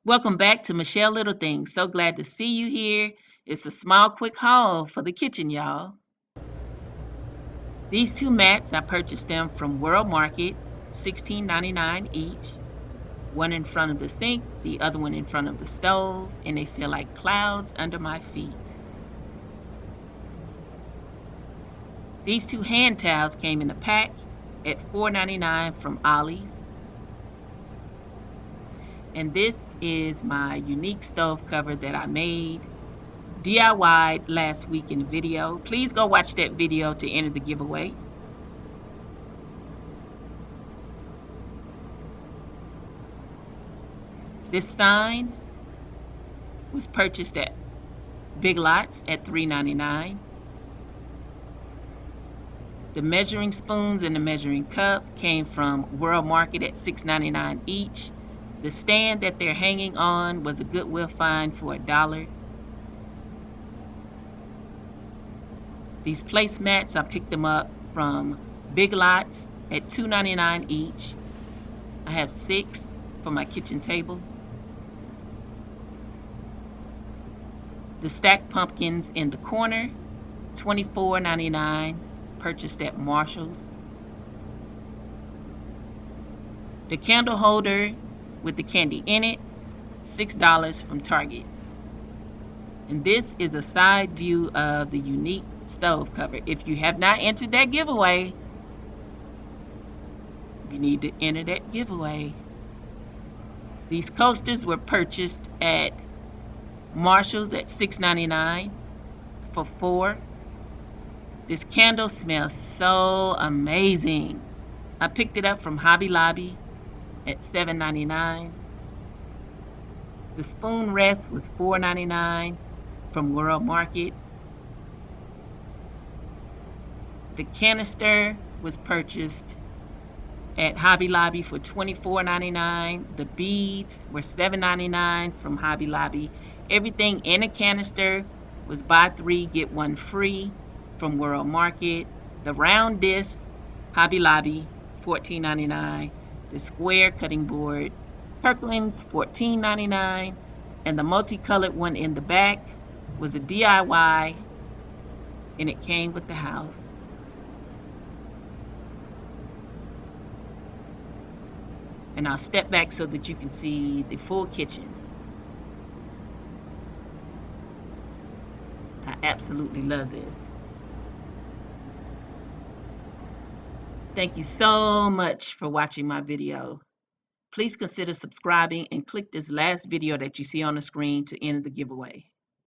Welcome back to Michelle Little Things. So glad to see you here. It's a small, quick haul for the kitchen, y'all. These two mats, I purchased them from World Market, $16.99 each. One in front of the sink, the other one in front of the stove, and they feel like clouds under my feet. These two hand towels came in a pack at $4.99 from Ollie's. And this is my unique stove cover that I made DIY'd last week in the video. Please go watch that video to enter the giveaway. This sign was purchased at Big Lots at $3.99. The measuring spoons and the measuring cup came from World Market at $6.99 each. The stand that they're hanging on was a Goodwill find for $1. These placemats, I picked them up from Big Lots at $2.99 each. I have 6 for my kitchen table. The stacked pumpkins in the corner, $24.99, purchased at Marshall's. The candle holder with the candy in it, $6 from Target. And this is a side view of the unique stove cover. If you have not entered that giveaway, you need to enter that giveaway. These coasters were purchased at Marshall's at $6.99 for 4. This candle smells so amazing. I picked it up from Hobby Lobby at $7.99. The spoon rest was $4.99 from World Market. The canister was purchased at Hobby Lobby for $24.99. The beads were $7.99 from Hobby Lobby. Everything in a canister was buy 3, get 1 free from World Market. The round disc, Hobby Lobby, $14.99. The square cutting board, Kirkland's, $14.99. And the multicolored one in the back was a DIY, and it came with the house. And I'll step back so that you can see the full kitchen. I absolutely love this. Thank you so much for watching my video. Please consider subscribing and click this last video that you see on the screen to enter the giveaway.